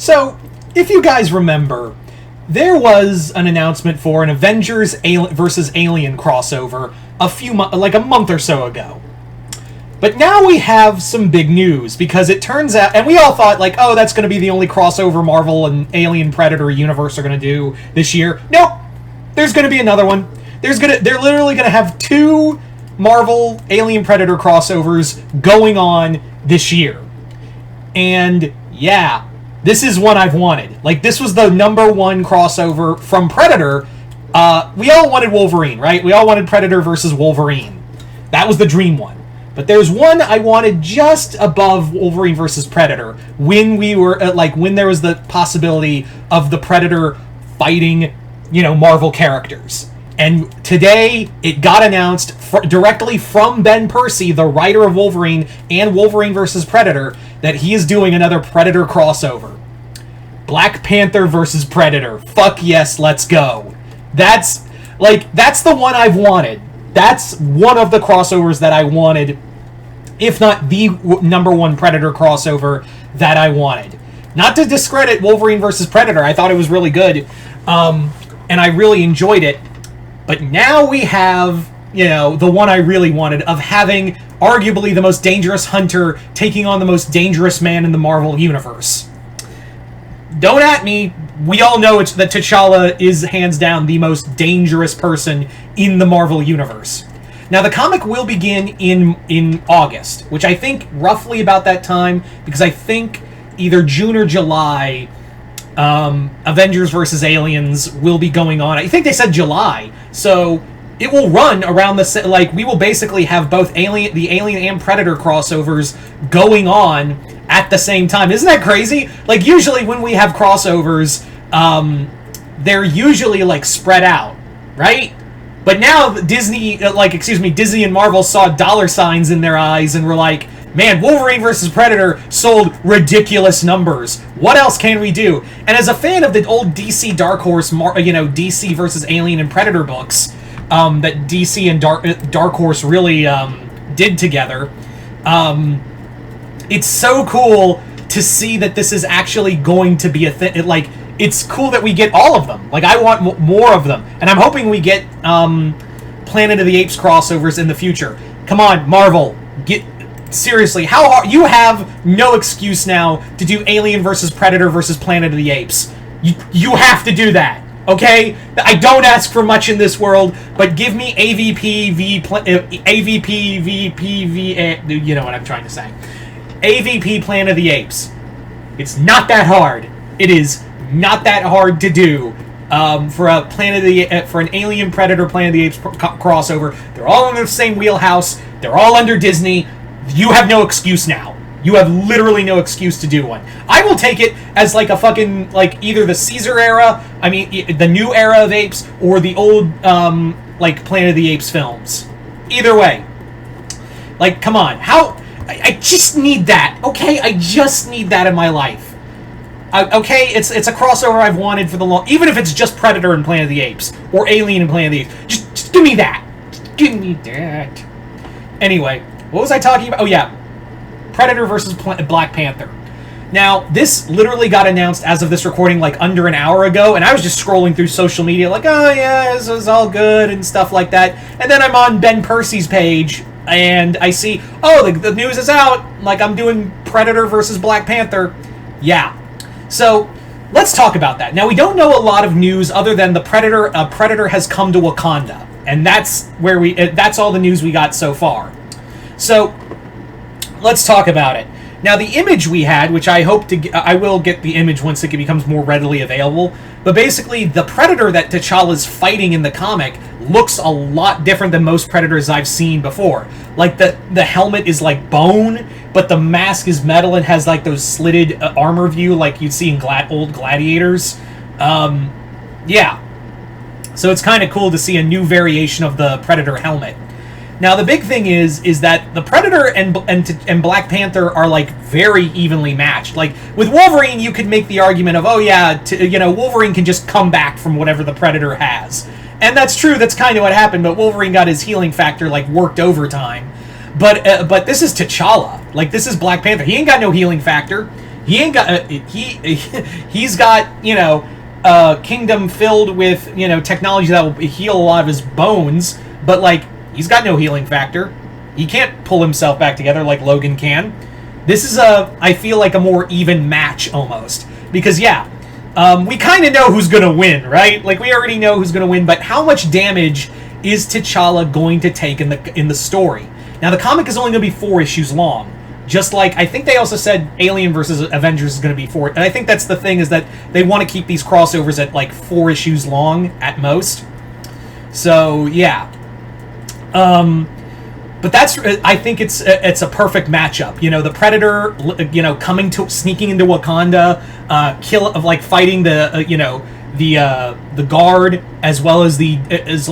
So, if you guys remember, there was an announcement for an Avengers versus Alien crossover like a month or so ago. But now we have some big news, because it turns out, and we all thought, like, oh, that's going to be the only crossover Marvel and Alien Predator universe are going to do this year. Nope. There's going to be another one. They're literally going to have 2 Marvel Alien Predator crossovers going on this year. And, yeah, this is one I've wanted. Like, this was the #1 crossover from Predator. We all wanted Wolverine, right? We all wanted Predator versus Wolverine. That was the dream one. But there's one I wanted just above Wolverine versus Predator when we were when there was the possibility of the Predator fighting, Marvel characters. And today it got announced directly from Ben Percy, the writer of Wolverine and Wolverine versus Predator, that he is doing another Predator crossover. Black Panther versus Predator. Fuck yes, let's go. That's the one I've wanted. That's one of the crossovers that I wanted, if not the #1 Predator crossover that I wanted. Not to discredit Wolverine versus Predator, I thought it was really good, and I really enjoyed it. But now we have, the one I really wanted, of having arguably the most dangerous hunter taking on the most dangerous man in the Marvel Universe. Don't at me. We all know that T'Challa is hands down the most dangerous person in the Marvel Universe. Now, the comic will begin in August, which I think roughly about that time, because I think either June or July, Avengers vs. Aliens will be going on. I think they said July, so it will run around we will basically have both the Alien and Predator crossovers going on at the same time. Isn't that crazy? Like, usually when we have crossovers, they're usually, spread out, right? But now Disney and Marvel saw dollar signs in their eyes and were like, man, Wolverine vs. Predator sold ridiculous numbers. What else can we do? And as a fan of the old DC Dark Horse, DC versus Alien and Predator books, that DC and Dark Horse really did together, it's so cool to see that this is actually going to be a thing. It's cool that we get all of them. I want more of them. And I'm hoping we get Planet of the Apes crossovers in the future. Come on, Marvel. Seriously, how hard? You have no excuse now to do Alien versus Predator versus Planet of the Apes. You have to do that, okay? I don't ask for much in this world, but give me AVP VP, you know what I'm trying to say. AVP Planet of the Apes. It's not that hard. It is not that hard to do for an Alien Predator Planet of the Apes crossover. They're all in the same wheelhouse. They're all under Disney. You have no excuse now. You have literally no excuse to do one. I will take it as a fucking either the Caesar era, the new era of apes, or the old Planet of the Apes films. Either way. Come on. I just need that, okay? I just need that in my life. Okay, it's a crossover I've wanted for the long... Even if it's just Predator and Planet of the Apes, or Alien and Planet of the Apes. Just give me that. Just give me that. Anyway, what was I talking about? Oh, yeah. Predator versus Black Panther. Now, this literally got announced as of this recording under an hour ago, and I was just scrolling through social media oh, yeah, this is all good and stuff like that. And then I'm on Ben Percy's page, and I see, oh, the news is out. I'm doing Predator versus Black Panther. Yeah. So, let's talk about that. Now, we don't know a lot of news other than the Predator has come to Wakanda. And that's that's all the news we got so far. So, let's talk about it. Now, the image we had, which I will get the image once it becomes more readily available, but basically, the Predator that T'Challa's fighting in the comic looks a lot different than most Predators I've seen before. The helmet is bone, but the mask is metal and has those slitted armor view you'd see in old gladiators. Yeah. So it's kind of cool to see a new variation of the Predator helmet. Now, the big thing is that the Predator and Black Panther are, very evenly matched. With Wolverine, you could make the argument of, oh, yeah, Wolverine can just come back from whatever the Predator has. And that's true, that's kind of what happened, but Wolverine got his healing factor, worked overtime. But this is T'Challa. This is Black Panther. He ain't got no healing factor. He ain't got he's got, you know, a kingdom filled with, you know, technology that will heal a lot of his bones, but like he's got no healing factor. He can't pull himself back together like Logan can. This is I feel like a more even match almost, because yeah, we kind of know who's gonna win, right? Like we already know who's gonna win, but how much damage is T'Challa going to take in the story? Now the comic is only gonna be 4 issues long. Just like, I think they also said Alien versus Avengers is going to be 4. And I think that's the thing, is that they want to keep these crossovers at like 4 issues long at most. So, yeah. But that's, I think it's a perfect matchup. You know, the Predator, you know, sneaking into Wakanda, fighting the, you know, the guard, as well as as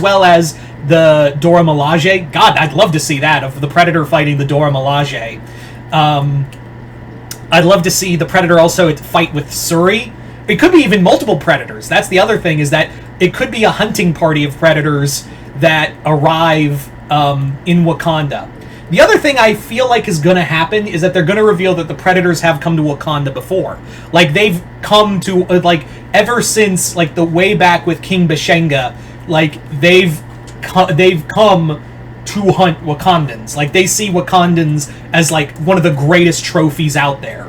well as the Dora Milaje. God, I'd love to see that, of the Predator fighting the Dora Milaje. I'd love to see the Predator also fight with Suri. It could be even multiple Predators. That's the other thing, is that it could be a hunting party of Predators that arrive in Wakanda. The other thing I feel like is going to happen is that they're going to reveal that the Predators have come to Wakanda before. Like, they've come to, like, ever since, like, the way back with King Bashenga, like, they've come to hunt Wakandans. Like, they see Wakandans as, like, one of the greatest trophies out there.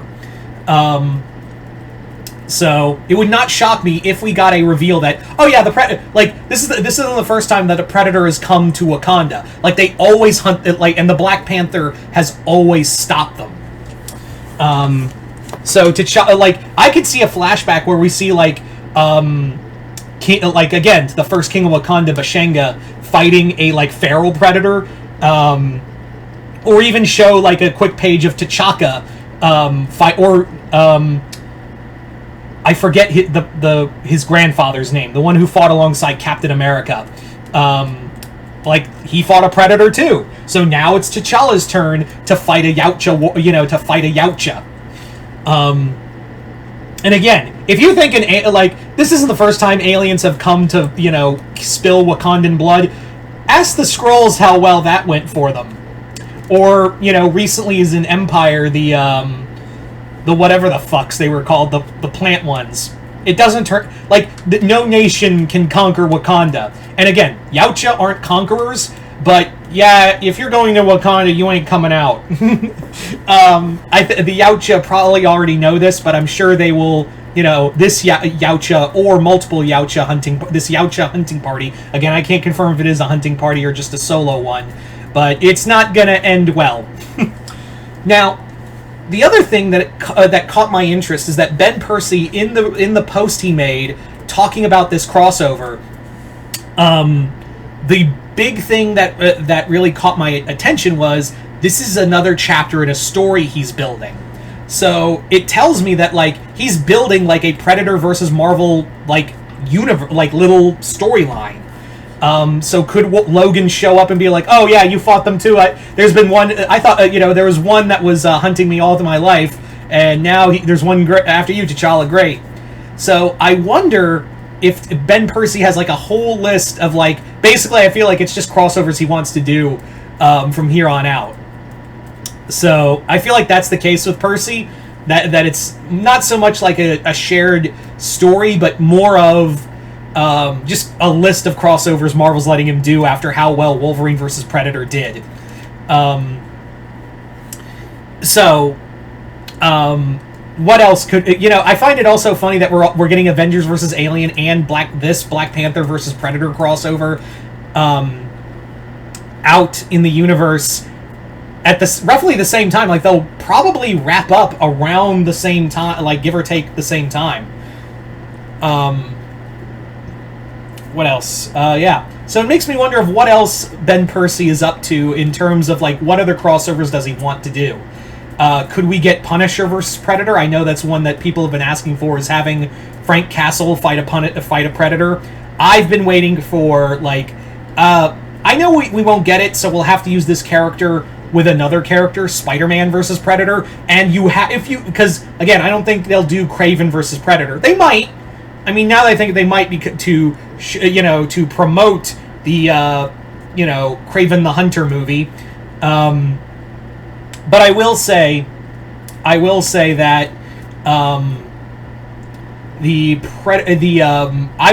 So it would not shock me if we got a reveal that, oh yeah, this isn't the first time that a Predator has come to Wakanda. Like, they always hunt, like, and the Black Panther has always stopped them. So like, I could see a flashback where we see like again, the first King of Wakanda, Bashenga, fighting a like feral predator, or even show like a quick page of T'Chaka fight, or I forget his grandfather's name, the one who fought alongside Captain America. Like, he fought a predator too. So now it's T'Challa's turn to fight a Yautja, and again, if you're thinking, like, this isn't the first time aliens have come to, you know, spill Wakandan blood, ask the Skrulls how well that went for them. Or, you know, recently is in Empire, the whatever the fucks they were called, the plant ones. It doesn't turn, like, no nation can conquer Wakanda. And again, Yautja aren't conquerors, but yeah, if you're going to Wakanda, you ain't coming out. The Yautja probably already know this, but I'm sure they will, you know, this Yautja or multiple Yautja hunting party. Again, I can't confirm if it is a hunting party or just a solo one, but it's not gonna end well. Now, the other thing that caught my interest is that Ben Percy, in the post he made talking about this crossover, the big thing that really caught my attention was, this is another chapter in a story he's building. So it tells me that, like, he's building like a Predator versus Marvel like universe, like little storyline. So could Logan show up and be like, oh yeah, you fought them too? There's been one, I thought, you know, there was one that was hunting me all through my life, and now there's one after you, T'Challa, great. So I wonder if Ben Percy has like a whole list of, like, basically I feel like it's just crossovers he wants to do from here on out. So I feel like that's the case with Percy, that it's not so much like a shared story, but more of just a list of crossovers Marvel's letting him do after how well Wolverine vs. Predator did. What else could, you know, I find it also funny that we're getting Avengers vs. Alien and Black Panther vs. Predator crossover out in the universe at roughly the same time. Like, they'll probably wrap up around the same time, like, give or take the same time. What else? Yeah. So it makes me wonder of what else Ben Percy is up to in terms of, like, what other crossovers does he want to do? Could we get Punisher versus Predator? I know that's one that people have been asking for, is having Frank Castle fight a Predator. I've been waiting for, like, I know we won't get it, so we'll have to use this character with another character, Spider-Man versus Predator, and because again, I don't think they'll do Kraven versus Predator. They might. I mean, now that I think they might be to promote the Kraven the Hunter movie. But I will say that I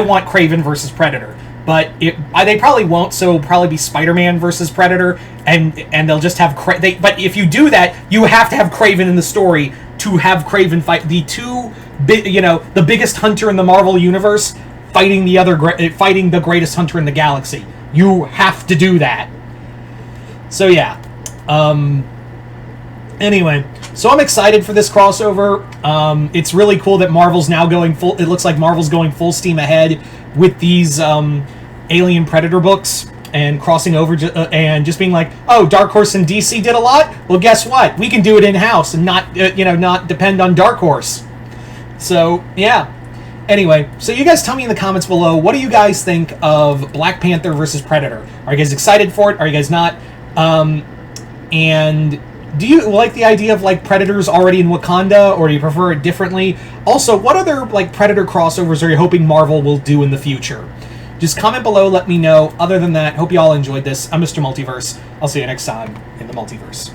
want Kraven versus Predator, but they probably won't. So it'll probably be Spider-Man versus Predator, and they'll just have but if you do that, you have to have Kraven in the story to have Kraven fight the the biggest hunter in the Marvel universe fighting the greatest hunter in the galaxy. You have to do that. So yeah. Anyway, so I'm excited for this crossover. It's really cool that Marvel's now going full. It looks like Marvel's going full steam ahead with these Alien Predator books and crossing over and just being like, oh, Dark Horse and DC did a lot. Well, guess what? We can do it in house and not depend on Dark Horse. So yeah. Anyway, so you guys tell me in the comments below, what do you guys think of Black Panther versus Predator? Are you guys excited for it? Are you guys not? And do you like the idea of like Predators already in Wakanda, or do you prefer it differently? Also, what other like Predator crossovers are you hoping Marvel will do in the future? Just comment below, let me know. Other than that, hope you all enjoyed this. I'm Mr. Multiverse. I'll see you next time in the Multiverse.